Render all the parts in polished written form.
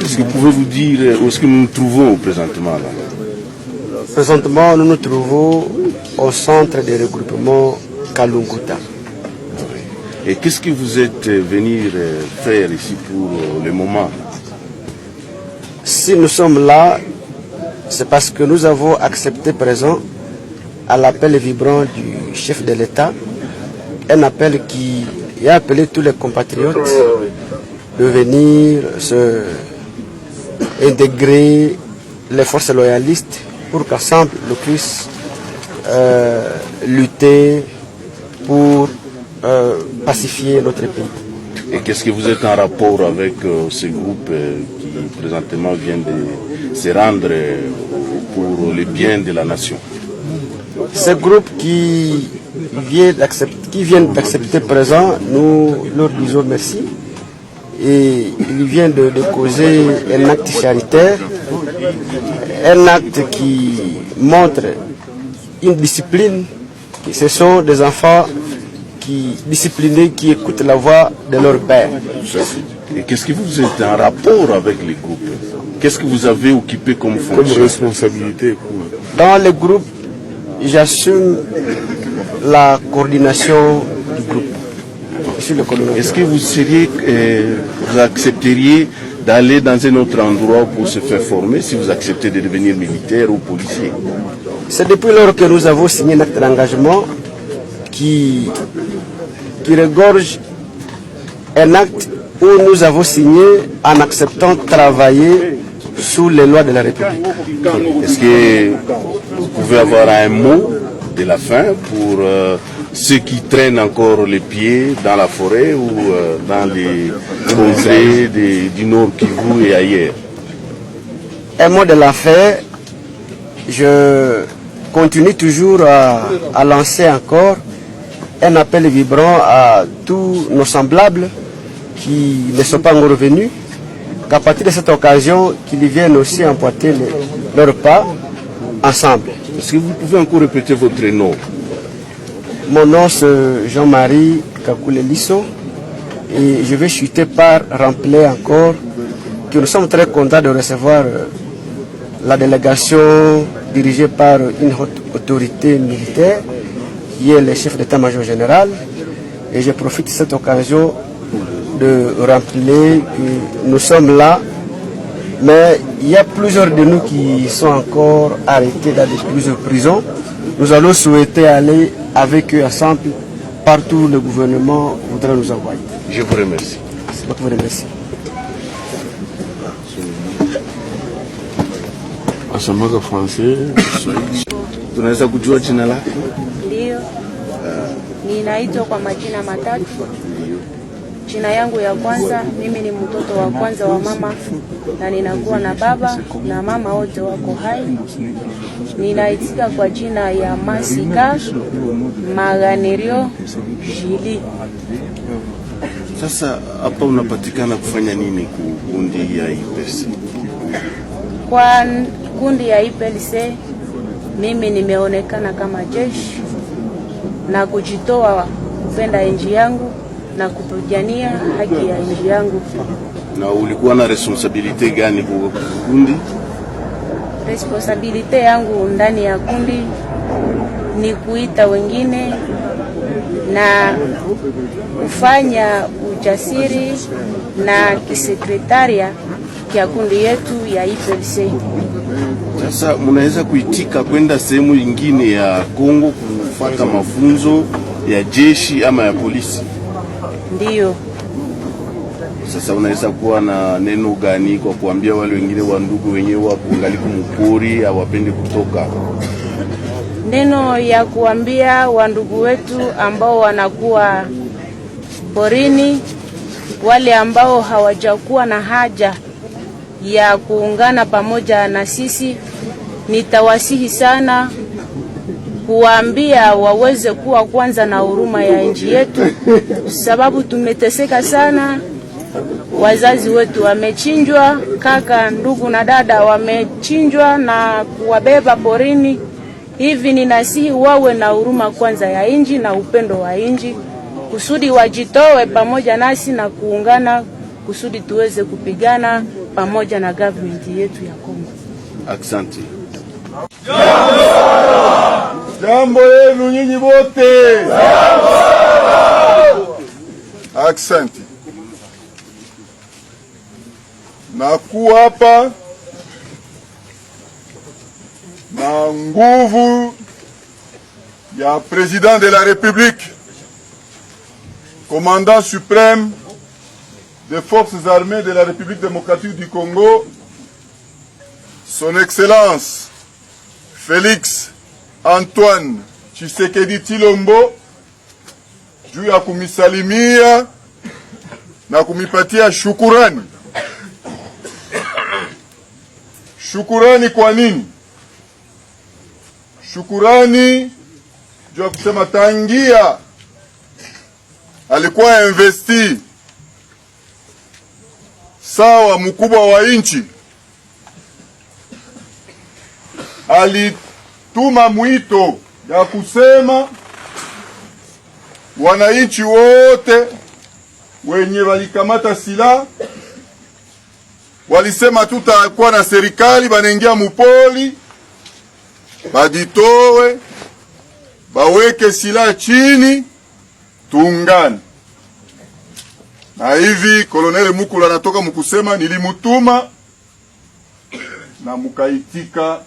Est-ce que pouvez-vous dire où est-ce que nous nous trouvons présentement là? Présentement, nous nous trouvons au centre de regroupement Kalunguta. Et qu'est-ce que vous êtes venu faire ici pour le moment? Si nous sommes là, c'est parce que nous avons accepté présent à l'appel vibrant du chef de l'État, un appel qui a appelé tous les compatriotes de venir se intégrer les forces loyalistes pour qu'ensemble nous puissions lutter pour pacifier notre pays. Et qu'est-ce que vous êtes en rapport avec ce groupe qui présentement vient de se rendre pour le bien de la nation? Ce groupe qui vient d'accepter présent, nous leur disons merci. Et il vient de causer un acte charitaire, un acte qui montre une discipline. Ce sont des enfants disciplinés qui écoutent la voix de leur père. Et qu'est-ce que vous êtes en rapport avec les groupes? Qu'est-ce que vous avez occupé comme fonction? Comme responsabilité? Dans le groupe, j'assume la coordination du groupe. Est-ce que vous accepteriez d'aller dans un autre endroit pour se faire former si vous acceptez de devenir militaire ou policier? C'est depuis lors que nous avons signé un acte d'engagement qui regorge un acte où nous avons signé en acceptant de travailler sous les lois de la République. Est-ce que vous pouvez avoir un mot de la fin pour ceux qui traînent encore les pieds dans la forêt ou dans les contrées du Nord Kivu et ailleurs? Un mot de la fin, je continue toujours à lancer encore un appel vibrant à tous nos semblables qui ne sont pas encore revenus, qu'à partir de cette occasion, qu'ils viennent aussi emporter leurs pas ensemble. Est-ce que vous pouvez encore répéter votre nom? Mon nom c'est Jean-Marie Kakoulelisso et je vais chuter par remplir encore que nous sommes très contents de recevoir la délégation dirigée par une haute autorité militaire qui est le chef d'état-major général, et je profite de cette occasion de rappeler que nous sommes là, mais il y a plusieurs de nous qui sont encore arrêtés dans plusieurs prisons. Nous allons souhaiter aller avec eux ensemble partout où le gouvernement voudra nous envoyer. Je vous remercie. Je vous remercie. Asamaga français. Tunaweza kujua jina lako? Ndio. Ninaitwa kwa majina matatu. Jina yangu ya kwanza, mimi ni mtoto wa kwanza wa mama na ninakuwa na baba na mama wote wako hai. Ninaitika kwa jina ya Masika Maganerio Jili. Sasa hapa unapatikana kufanya nini kwa kundi ya IPLC? Kwa kundi ya IPLC mimi nimeonekana kama jeshi na kujitoa kupenda nchi yangu na kupigania haki ya nchi yangu. Na ulikuwa na responsibility gani kwa kundi? Responsibility yangu ndani ya kundi ni kuita wengine na kufanya ujasiri na kisekretaria kia kundi yetu ya IPLC. Sasa mnaweza kuitika kwenda sehemu nyingine ya Kongo kufuata mafunzo ya jeshi ama ya polisi? Ndio. Sasa unaweza kuwa na neno gani kwa kuambia wale wengine wa ndugu wenyewe wa kungali kumupori hawapende kutoka? Neno ya kuambia wandugu wetu ambao wanakuwa porini, wale ambao hawajakuwa na haja ya kuungana pamoja na sisi, nitawasihi sana kuambia waweze kuwa kwanza na huruma ya nchi yetu, sababu tumeteseka sana. Wazazi wetu wamechinjwa, kaka, ndugu na dada wamechinjwa na kuwabeba porini. Hivi ninasihi wawe na huruma kwanza ya inji na upendo wa inji, kusudi wajitoe pamoja nasi na kuungana, kusudi tuweze kupigana pamoja na government yetu ya Kongo. Asante. Jambo yenu nyinyi wote. Asante. Nakuwa hapa na nguvu ya Président de la République, commandant suprême des forces armées de la République démocratique du Congo, Son Excellence Félix Antoine Tshisekedi Tshilombo, juu ya kumisalimia na kumipatia shukurani. Shukurani kwa nini? Shukurani juu ya kusema tangia alikuwa investi sawa mkubwa wa nchi, alituma mwito ya kusema wananchi wote wenye walikamata silaha, walisema tutakuwa na serikali, banaingia mupoli, baditowe, baweke silaha chini, tuungane. Na hivi Koloneli Mukula anatoka mkusema nilimutuma na mukaitika,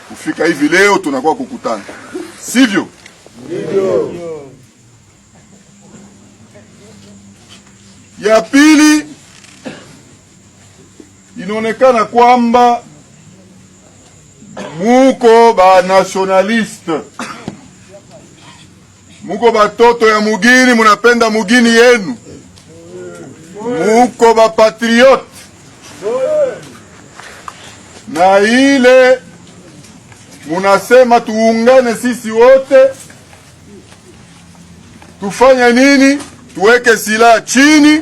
kufika hivi leo tunakuwa kukutana. Sivyo? Ndio. Ya pili, inaonekana kwamba muko ba nationaliste, muko batoto ya mugini, munapenda mugini yenu, muko ba patriote, na ile munasema tuungane sisi wote. Tufanye nini? Tuweke silaha chini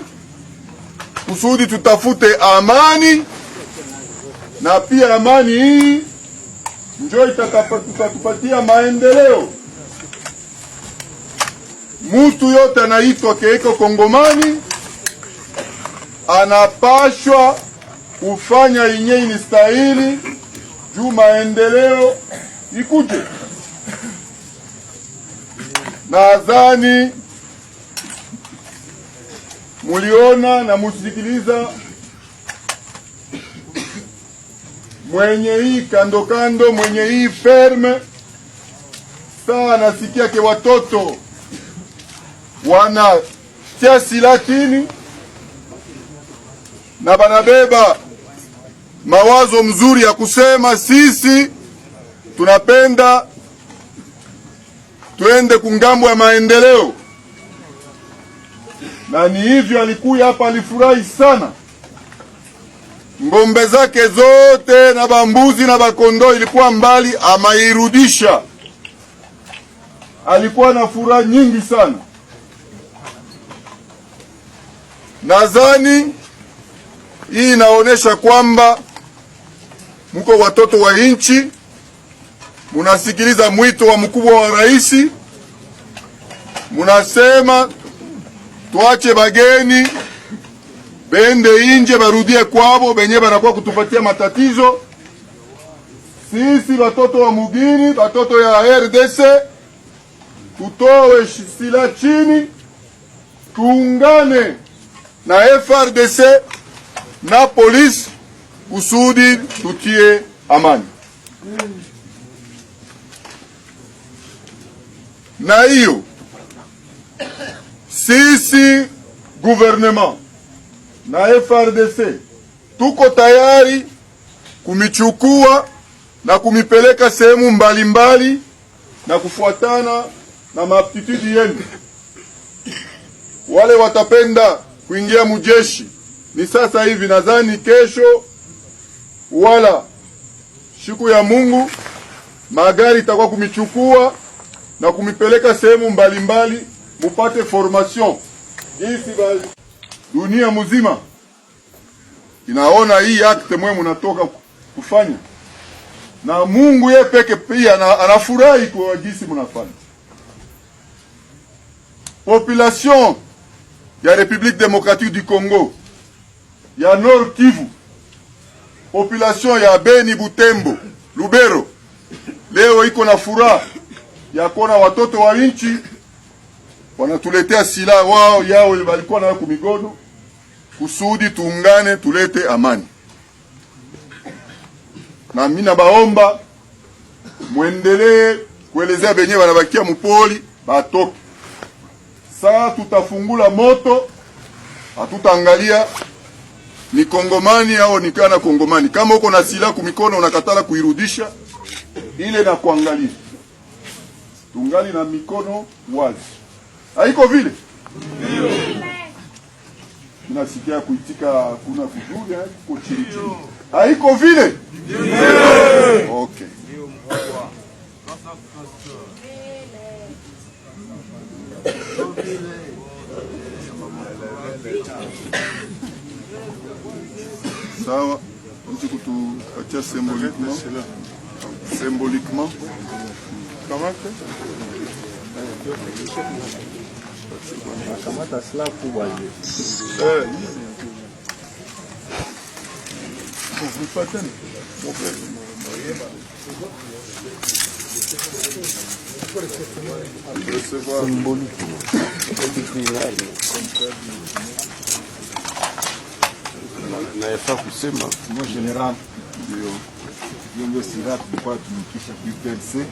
kusudi tutafute amani, na pia amani hii ndio itatupatia maendeleo. Mutu yote anaitwa keiko Kongomani anapashwa kufanya yenye inastahili juu maendeleo ikuje. Nadhani muliona na musikiliza mwenye hii kando kando, mwenye hii ferme, saa nasikia ke watoto wanatia silaha chini na banabeba mawazo mzuri ya kusema sisi tunapenda tuende kungambo ya maendeleo. Na ni hivyo alikuya hapa, alifurahi sana. Ngombe zake zote na bambuzi na bakondo ilikuwa mbali, amairudisha. Alikuwa na furaha nyingi sana. Nadhani hii inaonesha kwamba mko watoto wa nchi, munasikiliza mwito wa mkubwa wa rais, munasema tuache bageni bende inje barudie kwabo, benye banakuwa kutupatia matatizo. Sisi batoto wa mugini, batoto ya RDC, tutowe silaha chini, tuungane na FRDC na polisi kusudi tutie amani. Na hiyo sisi gouvernement na FRDC tuko tayari kumichukua na kumipeleka sehemu mbalimbali na kufuatana na maaptitude yenu. Wale watapenda kuingia mujeshi ni sasa hivi, nadhani kesho wala siku ya Mungu magari itakuwa kumichukua na kumipeleka sehemu mbalimbali mupate formation. Hii dunia mzima inaona hii akte mwe munatoka kufanya. na Mungu yeye peke pia anafurahi kwa jinsi mnafanya. Population ya République démocratique du Congo, ya Nord Kivu, population ya Beni, Butembo, Lubero, leo iko na furaha ya kuona watoto wa nchi wanatuletea silaha wao yao walikuwa nayo kumigono, kusudi tuungane tulete amani. Na mimi nabaomba muendelee kuelezea benye wanabakia mupoli batoke. Saa tutafungula moto, hatutaangalia ni Kongomani au ni kana Kongomani. Kama uko na silaha kumikono unakatala kuirudisha, ile na kuangalia. Tungali na mikono wazi. Haiko vile? Ndio. Ninasikia kuitika kuna kuzuri haiko chini. Haiko vile? Ndio. Okay. Sawa, ndio kutupatia symboliquement. Comment? Kamata silaha kubwa hiyo. Nafaa kusema Mon general ndio silaha tulikuwa tumikisha PPLC.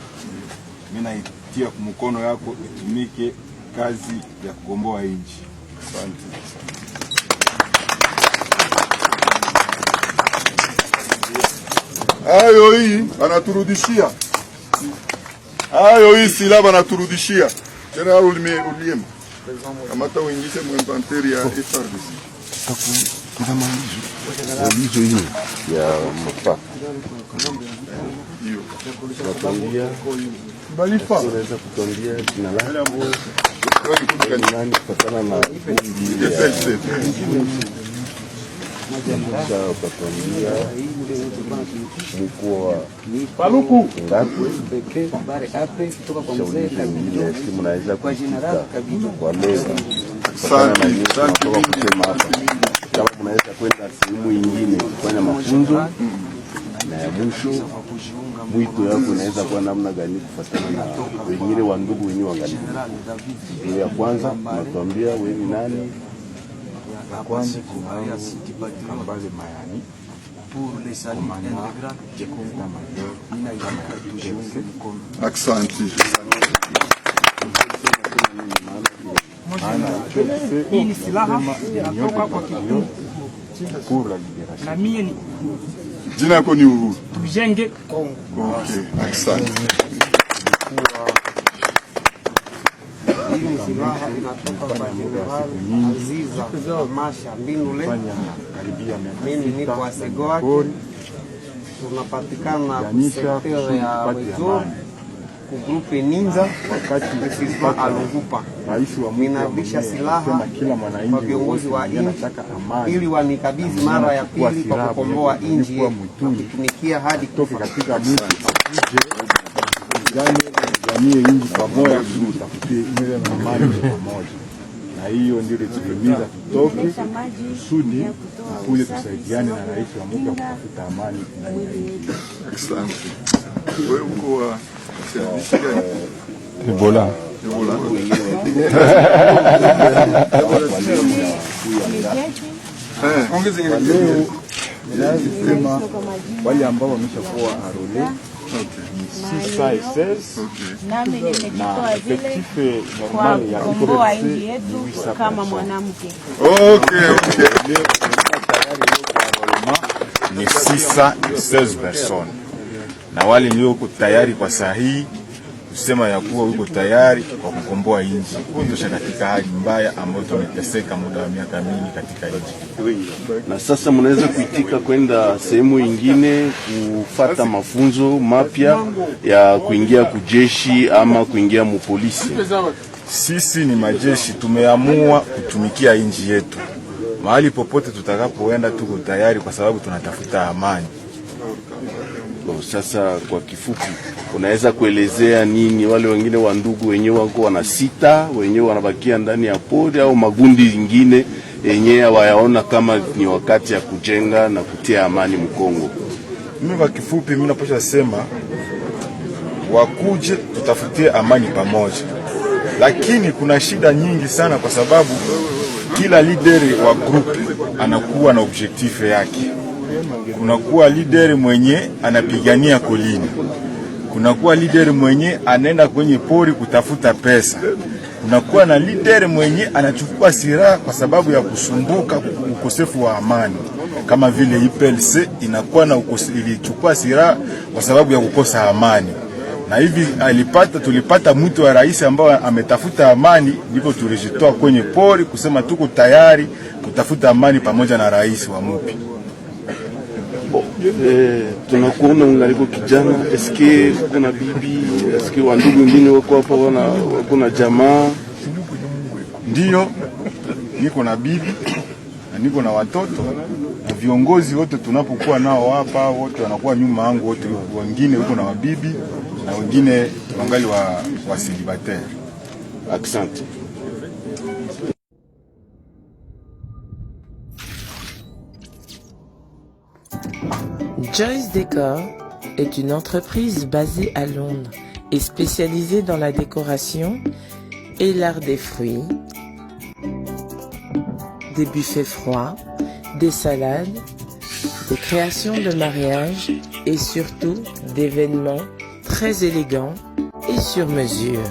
Mimi naitia kwa mkono yako itumike kazi ya kugomboa nchi. Asante. Hayo hii anaturudishia. Hayo hii silaha anaturudishia. General Uliema. Kamata uingishe mu inventaire ya FARDC. kuna maulizo hiyo ya mpaka. Hiyo. Tunakwambia Balifa. Unaweza kutuambia jina lako nani kufatana na kundi ya Sawa kutuambia mkoa Paluku ngapi pekee bare ape kutoka kwa mzee kabisa simu naweza kwa jina lako kabisa kwa leo. Asante. Kama mnaweza kwenda sehemu nyingine kufanya mafunzo na ya mwisho mwito yako inaweza kuwa namna gani kufuatana na wengine wa ndugu wenyewe wangalia. Ndio ya kwanza natuambia wewe ni nani? La kwanza kunayo Kambale Mayani pour les saluts intégrants de Congo. Asante. Hii ni silaha inatoka kwa kikundi na mie ni Jina yako ni Uhuru. tujenge Kongo. Okay, asante. hii ni silaha inatoka kwa General Aziza Masha Mbinule. Mimi niko Asegoa. Tunapatikana sekta ya Wezo kugrupe Ninja wakati Alungupa. Ninabisha silaha kwa viongozi wa nchi ili wanikabidhi mara ya pili kwa kukomboa nchi yetu kutumikia hadi kufa katika mji jamii nyingi pamoja tutafutie ile amani pamoja. Na hiyo ndio tutimiza tutoke kusudi kule tusaidiane na rais wa Mungu kutafuta amani ndani ya nchi. Asante. Wewe uko wa service gani? Ebola. Leo lazima wale ambao wameshakuwa arole nami nimejitoa vile kwa kukomboa nchi yetu kama mwanamke. Okay. Ni 616 personnes na wale ndio tayari kwa sahihi kusema ya kuwa uko tayari kwa kukomboa nchi kutosha katika hali mbaya ambayo tumeteseka muda wa miaka mingi katika nchi. Na sasa mnaweza kuitika kwenda sehemu nyingine kufata mafunzo mapya ya kuingia kujeshi ama kuingia mupolisi. Sisi ni majeshi, tumeamua kutumikia nchi yetu. Mahali popote tutakapoenda tuko tayari kwa sababu tunatafuta amani. Bon, sasa kwa kifupi unaweza kuelezea nini wale wengine wa ndugu wenyewe wako wanasita, wenyewe wanabakia ndani ya pori, au magundi ingine yenyewe hawayaona kama ni wakati ya kujenga na kutia amani Mkongo? Mimi kwa kifupi, mimi napasha sema wakuje tutafutie amani pamoja, lakini kuna shida nyingi sana, kwa sababu kila leader wa group anakuwa na objectif yake. Kunakuwa leader mwenye anapigania kolini, kunakuwa leader mwenye anaenda kwenye pori kutafuta pesa, kunakuwa na leader mwenye anachukua silaha kwa sababu ya kusumbuka ukosefu wa amani, kama vile IPLC inakuwa na ilichukua silaha kwa sababu ya kukosa amani. Na hivi tulipata mtu wa rais ambao ametafuta amani, ndipo tulijitoa kwenye pori kusema tuko tayari kutafuta amani pamoja na rais wa Mupi. Tunakuona ungaliko kijana, eske kuna bibi, eske wandugu wengine wako hapa, wako na jamaa? Ndio, niko na bibi na niko na watoto, na viongozi wote tunapokuwa nao hapa wote wanakuwa nyuma yangu, wote wengine wako na wabibi na wengine wangali wa célibataire. Asante. Joyce Decor est une entreprise basée à Londres et spécialisée dans la décoration et l'art des fruits, des buffets froids, des salades, des créations de mariage et surtout d'événements très élégants et sur mesure.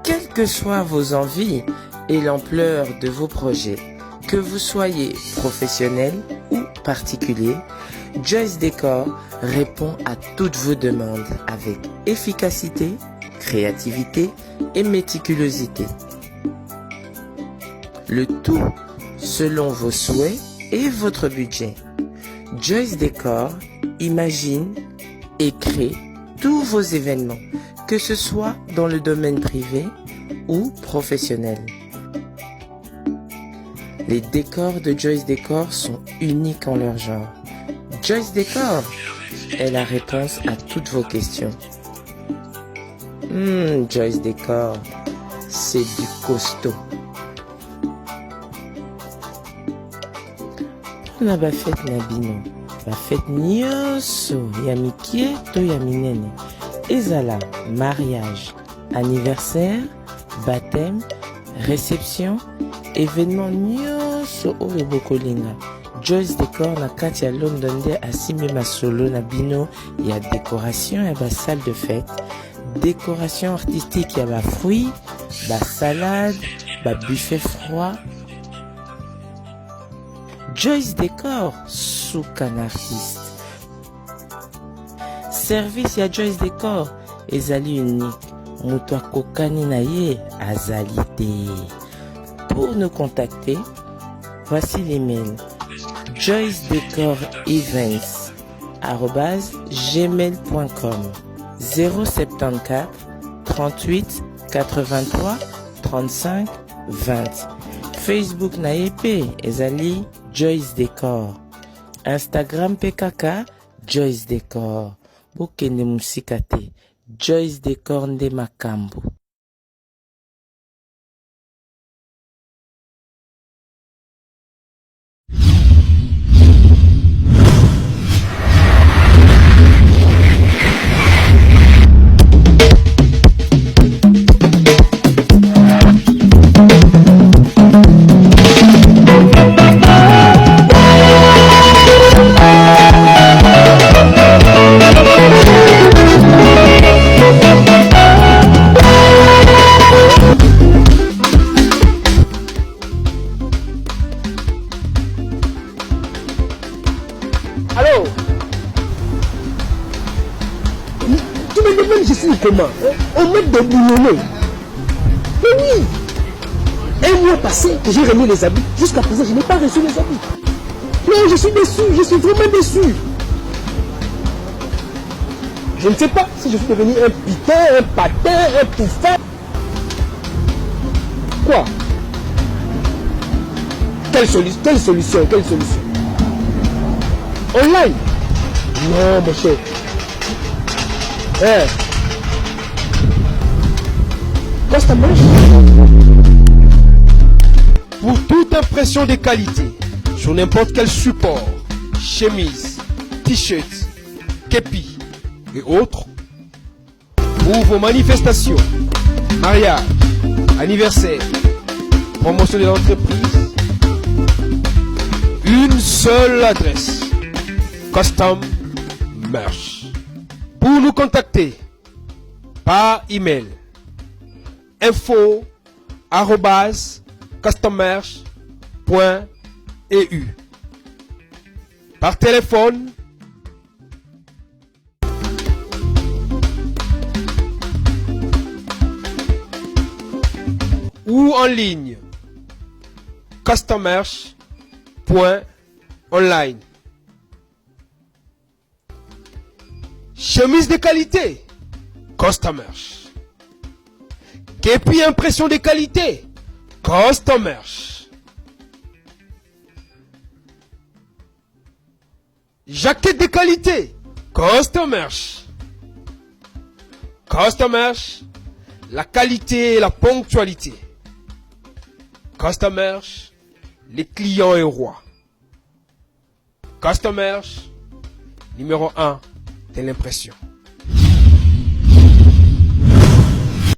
Quelles que soient vos envies et l'ampleur de vos projets, que vous soyez professionnel ou particulier, Joyce Decor répond à toutes vos demandes avec efficacité, créativité et méticulosité. Le tout selon vos souhaits et votre budget. Joyce Decor imagine et crée tous vos événements, que ce soit dans le domaine privé ou professionnel. Les décors de Joyce Decor sont uniques en leur genre. Joyce Decor est la réponse à toutes vos questions. Joyce Decor, c'est du costaud. Na bafete na bino, bafete nyonso ya mikie to ya minene, ezala mariage, anniversaire, baptême, réception, événement nyonso oyo bokolinga, Joyce Decor na kati ya London nde asimi masolo na bino ya décoration ya ba salle de fête, décoration artistique ya ba fruits, ba salade, ba buffet froid. Joyce Decor, soukan artiste. Service ya Joyce Decor ezali unique. Mutu akokani na ye azali te. Pour nous contacter, voici l'email joycedecorevents@gmail.com 074 38 83 35 20. Facebook na EP ezali Joyce Decor. Instagram PKK Joyce Decor. Bokende musika te. Joyce Decor nde makambo. Alors, tu me demandes je suis comment? On met des bouillonnés. Mais oui, un mois passé que j'ai remis les habits, jusqu'à présent je n'ai pas reçu les habits. Non, je suis déçu, je suis vraiment déçu. Je ne sais pas si je suis devenu un pitin, un patin, un pouffin. Quoi? Quelle solution? Online. Non, mon cher. Customers. Pour toute impression de qualité, sur n'importe quel support, chemise, t-shirt, képi et autres, pour vos manifestations, mariage, anniversaire, promotion de l'entreprise, une seule adresse, Custom Merch. Pour nous contacter par email, info@custommerch.eu. Par téléphone, ou en ligne, custommerch.online. Chemise de qualité, Custommerch. Képi impression de qualité, Custommerch. Jaquette de qualité, Custommerch. Custommerch, la qualité et la ponctualité. Custommerch, les clients et rois. Custommerch, numéro 1 de l'impression.